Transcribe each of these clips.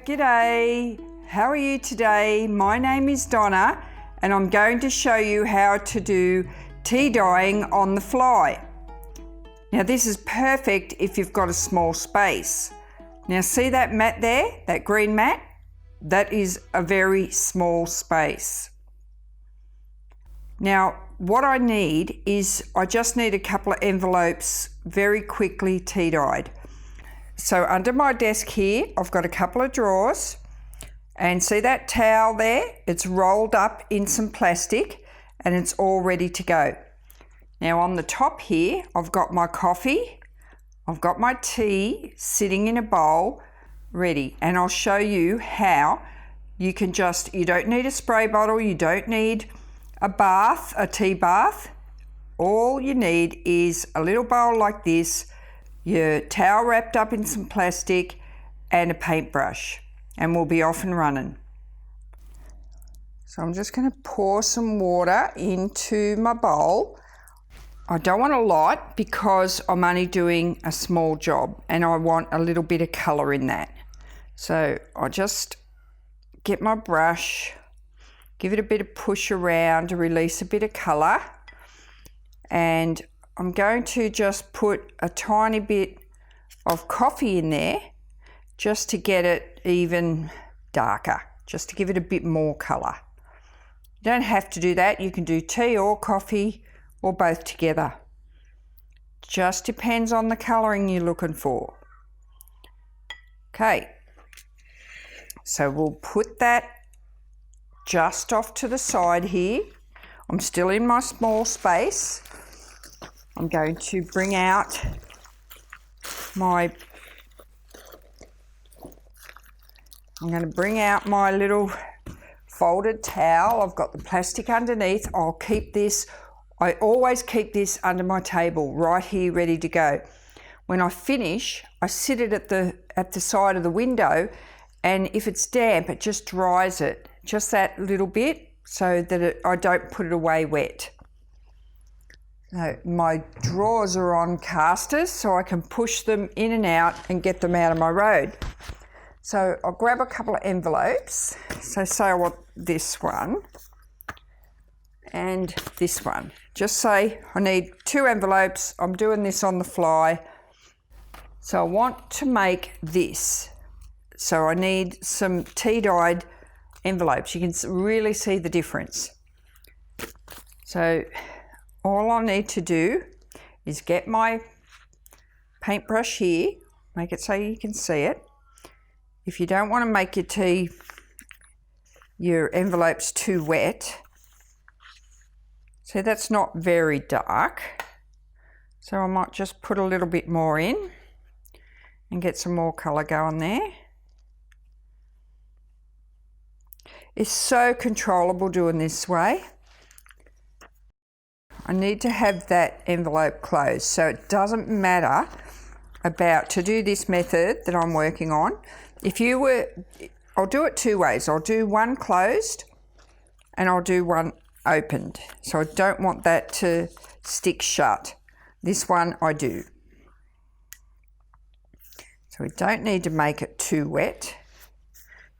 G'day, how are you today? My name is Donna and I'm going to show you how to do tea dyeing on the fly. Now this is perfect if you've got a small space. Now see that mat there, that green mat? That is a very small space. Now what I need is, I just need a couple of envelopes very quickly tea dyed. So under my desk here, I've got a couple of drawers, and see that towel there? It's rolled up in some plastic and it's all ready to go. Now on the top here, I've got my coffee, I've got my tea sitting in a bowl ready, and I'll show you how you can you don't need a spray bottle, you don't need a bath, a tea bath. All you need is a little bowl like this, your towel wrapped up in some plastic, and a paintbrush, and we'll be off and running. So I'm just going to pour some water into my bowl. I don't want a lot because I'm only doing a small job and I want a little bit of colour in that. So I'll just get my brush, give it a bit of push around to release a bit of colour, and I'm going to just put a tiny bit of coffee in there just to get it even darker, just to give it a bit more colour. You don't have to do that, you can do tea or coffee or both together. Just depends on the colouring you're looking for. Okay, so we'll put that just off to the side here. I'm still in my small space. I'm going to bring out my little folded towel. I've got the plastic underneath. I'll keep this, I always keep this under my table right here ready to go. When I finish, I sit it at the side of the window, and if it's damp, it just dries it, just that little bit, so that I don't put it away wet. So my drawers are on casters, so I can push them in and out and get them out of my road. So I'll grab a couple of envelopes. So say I want this one and this one. Just say I need 2 envelopes. I'm doing this on the fly. So I want to make this. So I need some tea dyed envelopes. You can really see the difference. So all I need to do is get my paintbrush here, make it so you can see it. If you don't want to make your envelopes too wet, see that's not very dark, so I might just put a little bit more in and get some more colour going there. It's so controllable doing this way. I need to have that envelope closed, so it doesn't matter to do this method that I'm working on. I'll do it 2 ways. I'll do one closed and I'll do one opened. So I don't want that to stick shut. This one I do. So we don't need to make it too wet.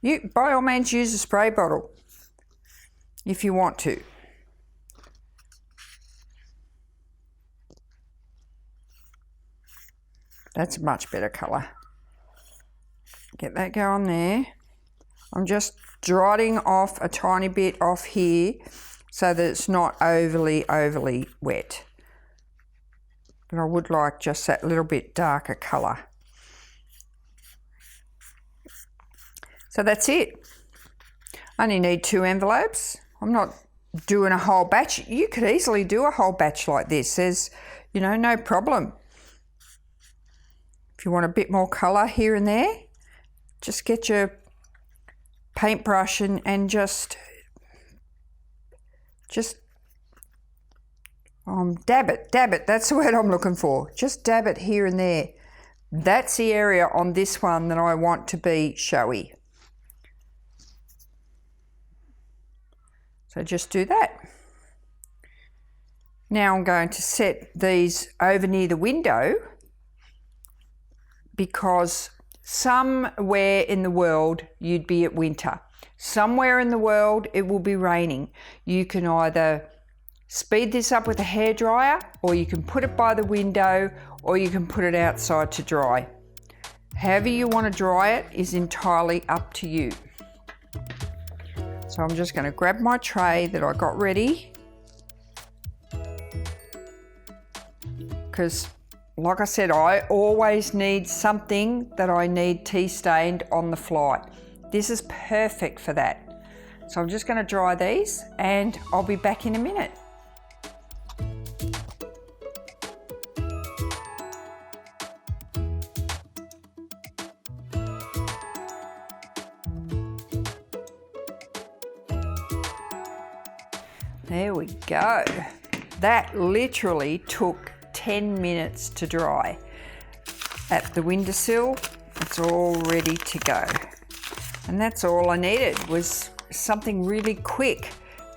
You, by all means, use a spray bottle if you want to. That's a much better colour. Get that going there. I'm just dotting off a tiny bit off here so that it's not overly wet. But I would like just that little bit darker colour. So that's it. I only need 2 envelopes. I'm not doing a whole batch. You could easily do a whole batch like this. There's, no problem. If you want a bit more colour here and there, just get your paintbrush and just dab it. That's the word I'm looking for. Just dab it here and there. That's the area on this one that I want to be showy. So just do that. Now I'm going to set these over near the window because somewhere in the world you'd be at winter. Somewhere in the world it will be raining. You can either speed this up with a hairdryer, or you can put it by the window, or you can put it outside to dry. However you want to dry it is entirely up to you. So I'm just going to grab my tray that I got ready, because like I said, I always need something that I need tea stained on the flight. This is perfect for that. So I'm just going to dry these and I'll be back in a minute. There we go. That literally took 10 minutes to dry. At the windowsill, it's all ready to go. And that's all I needed, was something really quick,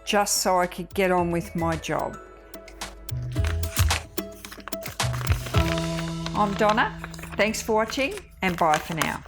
just so I could get on with my job. I'm Donna. Thanks for watching, and bye for now.